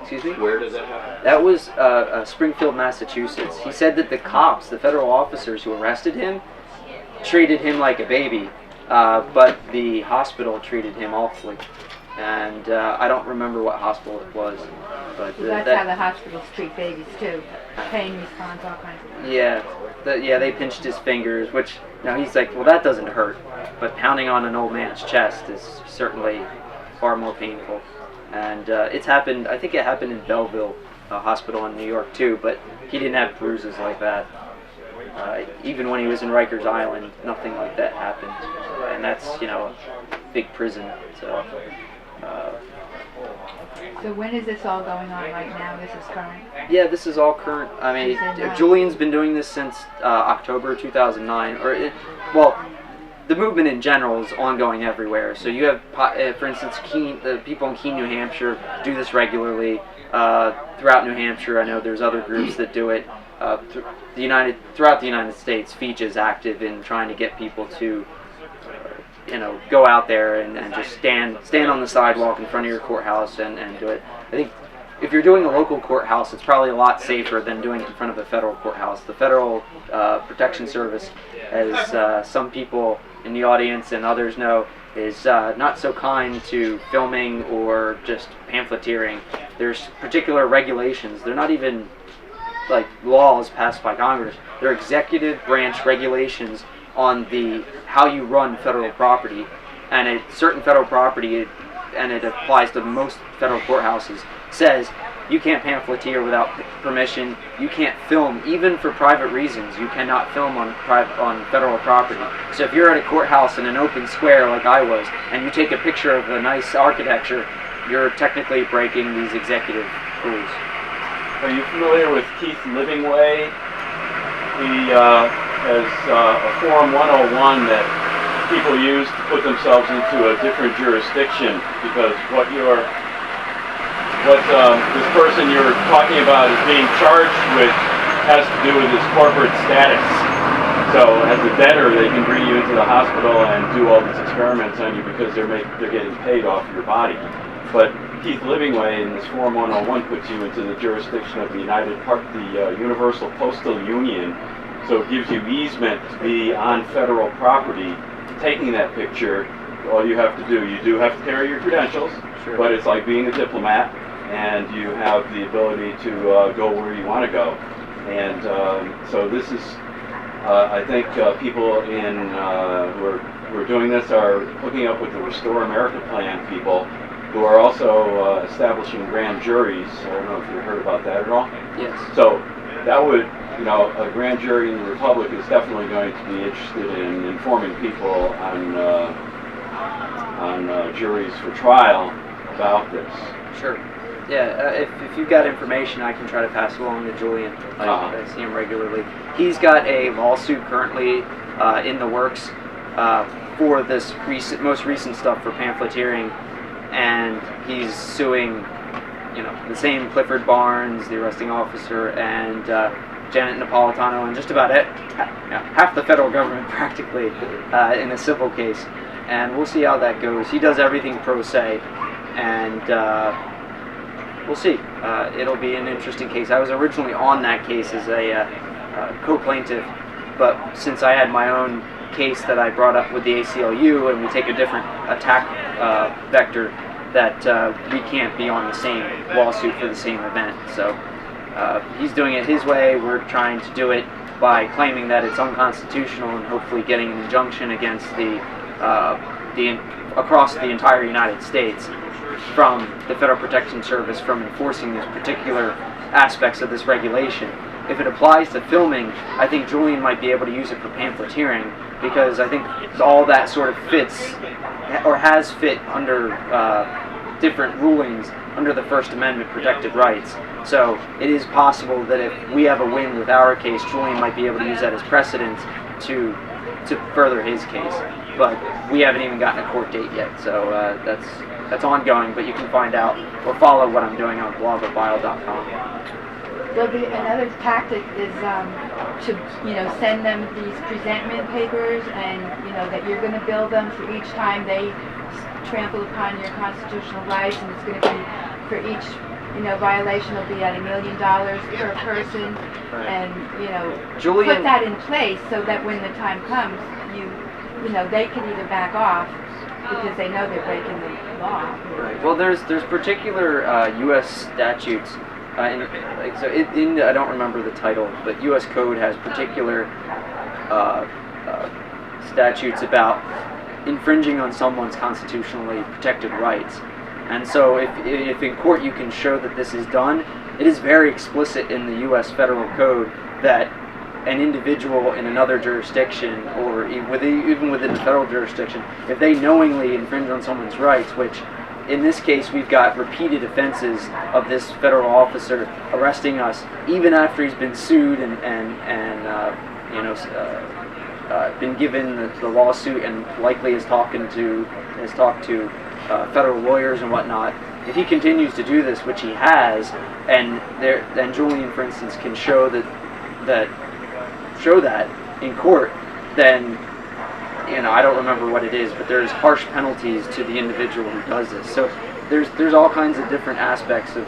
Excuse me? Where did that happen? That was Springfield, Massachusetts. He said that the cops, the federal officers who arrested him, treated him like a baby, but the hospital treated him awfully. And I don't remember what hospital it was. But well, that's how the hospitals treat babies too. Pain response, all kinds of things. Yeah, they pinched his fingers, which, he's like, well, that doesn't hurt. But pounding on an old man's chest is certainly far more painful. And it's happened, I think it happened in Belleville Hospital in New York too, but he didn't have bruises like that. Even when he was in Rikers Island, nothing like that happened. And that's, a big prison. So when is this all going on right now? This is current? Yeah, this is all current. I mean, Julian's been doing this since October 2009. The movement in general is ongoing everywhere. So you have, for instance, the people in Keene, New Hampshire do this regularly. Throughout New Hampshire, I know there's other groups that do it. Throughout the United States, FIJA is active in trying to get people to go out there and just stand on the sidewalk in front of your courthouse and do it. I think if you're doing a local courthouse, it's probably a lot safer than doing it in front of a federal courthouse. The Federal Protection Service, as some people in the audience and others know, is not so kind to filming or just pamphleteering. There's particular regulations. They're not even like laws passed by Congress. They're executive branch regulations on how you run federal property, and certain federal property, and it applies to most federal courthouses, says you can't pamphleteer without permission. You can't film, even for private reasons. You cannot film on federal property. So if you're at a courthouse in an open square like I was, and you take a picture of a nice architecture, you're technically breaking these executive rules. Are you familiar with Keith Livingway? He has a Form 101 that people use to put themselves into a different jurisdiction, because what this person you're talking about is being charged with has to do with his corporate status. So as a debtor, they can bring you into the hospital and do all these experiments on you because they're getting paid off your body. But Keith Livingway in this Form 101 puts you into the jurisdiction of the Universal Postal Union. So it gives you easement to be on federal property. Taking that picture, all you have to do, you do have to carry your credentials, sure, but it's like being a diplomat, and you have the ability to go where you want to go. And so this is, I think people who are doing this are hooking up with the Restore America Plan people, who are also establishing grand juries. I don't know if you've heard about that at all. Yes. So that would, a grand jury in the Republic is definitely going to be interested in informing people on juries for trial about this. Sure. Yeah, if you've got information, I can try to pass along to Julian. I see him regularly. He's got a lawsuit currently in the works for this most recent stuff for pamphleteering, and he's suing, the same Clifford Barnes, the arresting officer, and Janet Napolitano, and just about half the federal government practically in a civil case. And we'll see how that goes. He does everything pro se, and we'll see. It'll be an interesting case. I was originally on that case as a co-plaintiff, but since I had my own case that I brought up with the ACLU, and we take a different attack vector, that we can't be on the same lawsuit for the same event. So he's doing it his way. We're trying to do it by claiming that it's unconstitutional and hopefully getting an injunction against across the entire United States from the Federal Protection Service from enforcing these particular aspects of this regulation. If it applies to filming, I think Julian might be able to use it for pamphleteering, because I think all that sort of fits, or has fit, under different rulings under the First Amendment protected rights. So it is possible that if we have a win with our case, Julian might be able to use that as precedent to further his case. But we haven't even gotten a court date yet, so that's ongoing. But you can find out or follow what I'm doing on blog@bile.com. There'll be another tactic is to send them these presentment papers, and that you're going to bill them for each time they trample upon your constitutional rights, and it's going to be for each violation will be at $1 million per person, and Julian, put that in place so that when the time comes, they can either back off because they know they're breaking the law. Right. Well, there's particular U.S. statutes. I don't remember the title, but U.S. Code has particular statutes about infringing on someone's constitutionally protected rights. And so if in court you can show that this is done, it is very explicit in the U.S. Federal Code that an individual in another jurisdiction, or even within the federal jurisdiction, if they knowingly infringe on someone's rights, which in this case we've got repeated offenses of this federal officer arresting us even after he's been sued and been given the lawsuit and likely has talked to federal lawyers and whatnot. If he continues to do this, which he has, and Julian, for instance, can show that in court, then I don't remember what it is, but there's harsh penalties to the individual who does this. So there's all kinds of different aspects of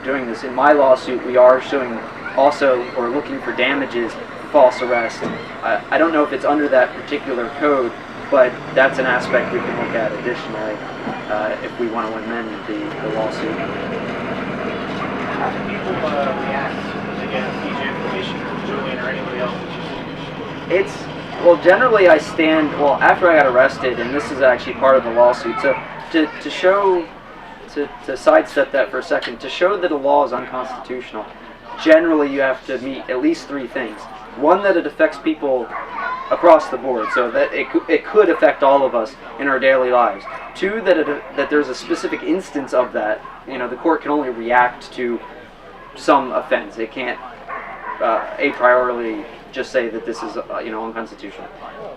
doing this. In my lawsuit, we are suing also, or looking for damages for false arrest. I don't know if it's under that particular code, but that's an aspect we can look at additionally if we want to amend the lawsuit. How do people react when they get FIJA information from Julian or anybody else? Generally I stand, after I got arrested, and this is actually part of the lawsuit, so to sidestep that for a second, to show that a law is unconstitutional, generally you have to meet at least three things. One, that it affects people across the board, so that it could affect all of us in our daily lives. Two, that there's a specific instance of that. The court can only react to some offense. It can't a priori just say that this is unconstitutional.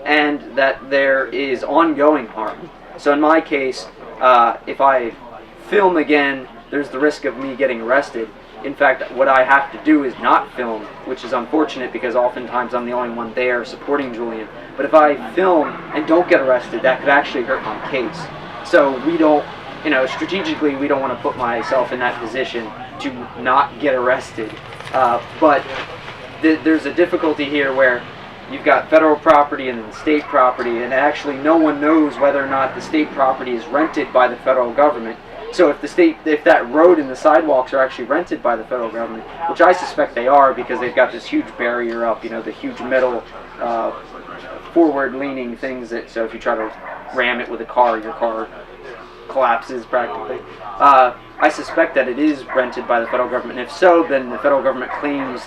And that there is ongoing harm. So in my case, if I film again, there's the risk of me getting arrested. In fact, what I have to do is not film, which is unfortunate because oftentimes I'm the only one there supporting Julian. But if I film and don't get arrested, that could actually hurt my case. So we don't, strategically we don't want to put myself in that position to not get arrested. But there's a difficulty here where you've got federal property and then state property, and actually no one knows whether or not the state property is rented by the federal government. So if that road and the sidewalks are actually rented by the federal government, which I suspect they are because they've got this huge barrier up, the huge metal forward-leaning things so if you try to ram it with a car, your car collapses practically. I suspect that it is rented by the federal government, and if so, then the federal government claims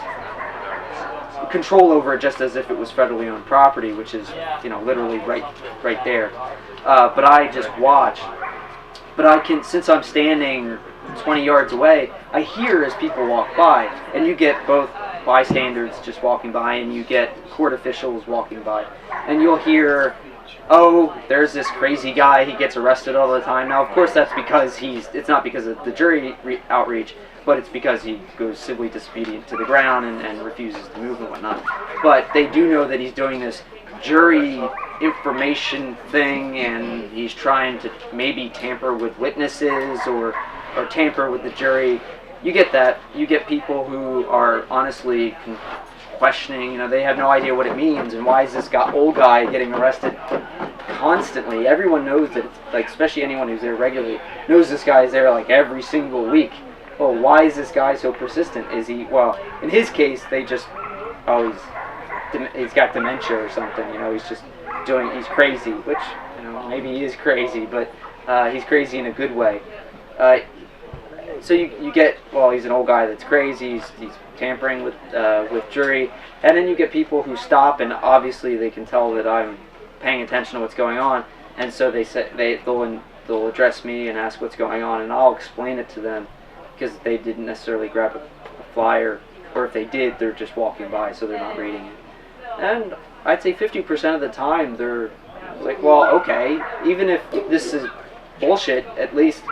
control over it just as if it was federally owned property, which is literally right there. But I just watch. But I can, since I'm standing 20 yards away, I hear as people walk by, and you get both bystanders just walking by, and you get court officials walking by, and you'll hear, "Oh, there's this crazy guy. He gets arrested all the time." Now, of course, that's because it's not because of the jury outreach, but it's because he goes civilly disobedient to the ground and refuses to move and whatnot. But they do know that he's doing this jury information thing, and he's trying to maybe tamper with witnesses or tamper with the jury. You get that. You get people who are honestly questioning, they have no idea what it means, and why is this old guy getting arrested constantly? Everyone knows that, especially anyone who's there regularly, knows this guy is there every single week. Well, why is this guy so persistent? Is he, in his case, they just, he's got dementia or something, he's crazy, which, maybe he is crazy, but he's crazy in a good way. So you get, he's an old guy that's crazy, he's tampering with jury, and then you get people who stop, and obviously they can tell that I'm paying attention to what's going on, and so they'll address me and ask what's going on, and I'll explain it to them, because they didn't necessarily grab a flyer, or if they did, they're just walking by, so they're not reading it. And I'd say 50% of the time, they're like, okay, even if this is bullshit, at least,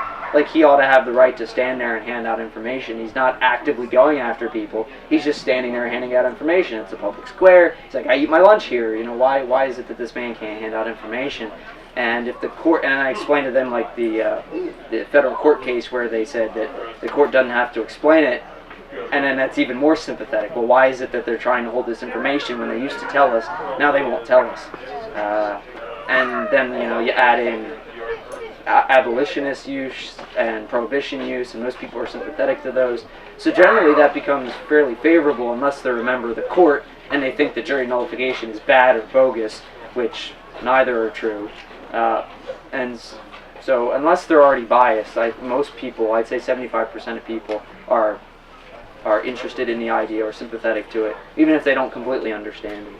he ought to have the right to stand there and hand out information. He's not actively going after people. He's just standing there handing out information. It's a public square. He's like, I eat my lunch here. Why is it that this man can't hand out information? And if the court, and I explained to them like the federal court case where they said that the court doesn't have to explain it, and then that's even more sympathetic. Well, why is it that they're trying to hold this information when they used to tell us? Now they won't tell us. And then you add in abolitionist use and prohibition use, and most people are sympathetic to those. So generally that becomes fairly favorable unless they're a member of the court and they think that jury nullification is bad or bogus, which neither are true. And so unless they're already biased, most people, I'd say 75% of people, are interested in the idea or sympathetic to it, even if they don't completely understand it.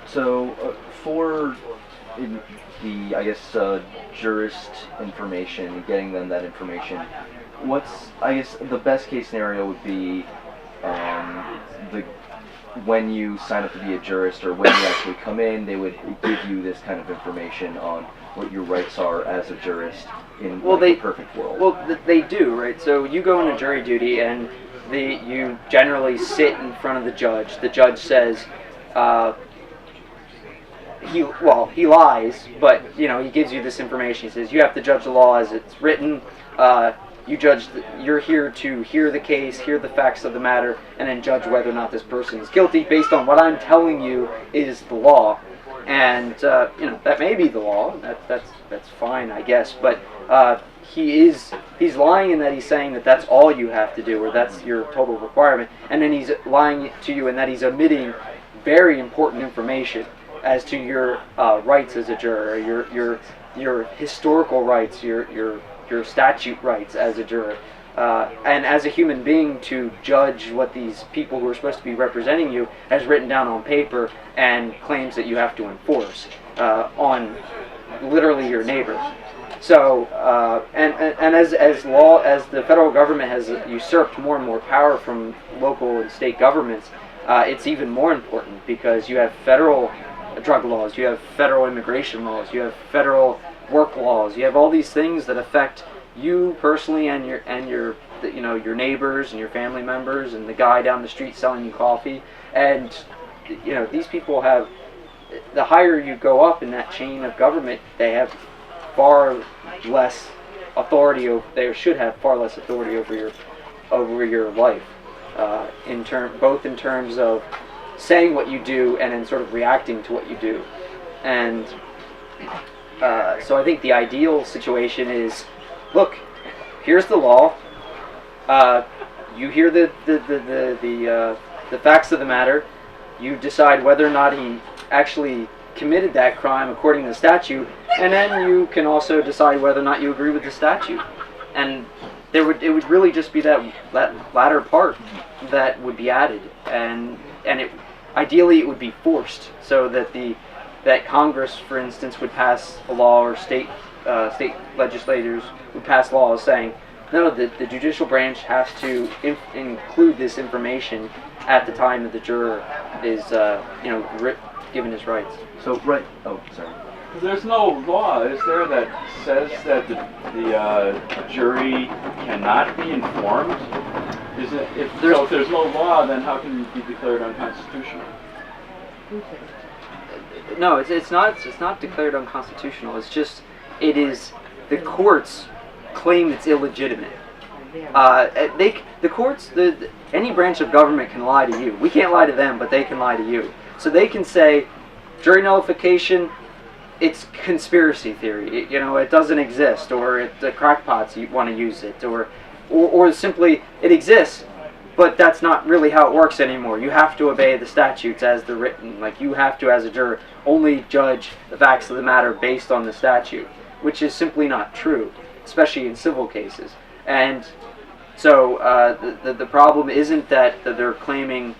So for the, I guess, jurist information, getting them that information, I guess the best case scenario would be when you sign up to be a jurist, or when you actually come in, they would give you this kind of information on what your rights are as a jurist in the perfect world. Well, they do, right? So you go into jury duty, and you generally sit in front of the judge. The judge says, he lies, but he gives you this information. He says you have to judge the law as it's written. You're here to hear the case, hear the facts of the matter, and then judge whether or not this person is guilty based on what I'm telling you is the law. And that may be the law. That's fine, I guess. But he's lying in that he's saying that that's all you have to do, or that's your total requirement. And then he's lying to you in that he's omitting very important information as to your rights as a juror, your historical rights, your statute rights as a juror, and as a human being to judge what these people who are supposed to be representing you has written down on paper and claims that you have to enforce on literally your neighbors. So and as the federal government has usurped more and more power from local and state governments, it's even more important because you have federal drug laws, you have federal immigration laws, you have federal work laws, you have all these things that affect you personally and your neighbors and your family members and the guy down the street selling you coffee. And these people have, the higher you go up in that chain of government, they have far less authority they should have far less authority over your life, both in terms of saying what you do and in sort of reacting to what you do. And so I think the ideal situation is, look, here's the law. You hear the facts of the matter. You decide whether or not he actually committed that crime according to the statute, and then you can also decide whether or not you agree with the statute. And it would really just be that latter part that would be added, and ideally it would be forced, so that Congress, for instance, would pass a law, or state legislators would pass laws saying, no, the judicial branch has to include this information at the time that the juror is given his rights. So right. Oh, sorry. There's no law, is there, that says that the jury cannot be informed? If there's no law, then how can it be declared unconstitutional? No, it's not declared unconstitutional. It's just the courts claim it's illegitimate. The courts, any branch of government can lie to you. We can't lie to them, but they can lie to you. So they can say, jury nullification, it's conspiracy theory. It doesn't exist, or the crackpots want to use it, or simply it exists, but that's not really how it works anymore. You have to obey the statutes as they're written. Like, you have to, as a juror, only judge the facts of the matter based on the statute, which is simply not true, especially in civil cases. And so the problem isn't that they're claiming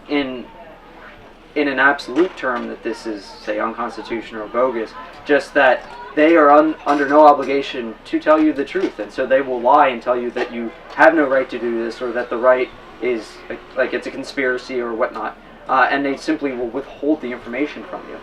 in an absolute term that this is, say, unconstitutional or bogus, just that they are under no obligation to tell you the truth, and so they will lie and tell you that you have no right to do this, or that the right is, like it's a conspiracy or whatnot, and they simply will withhold the information from you.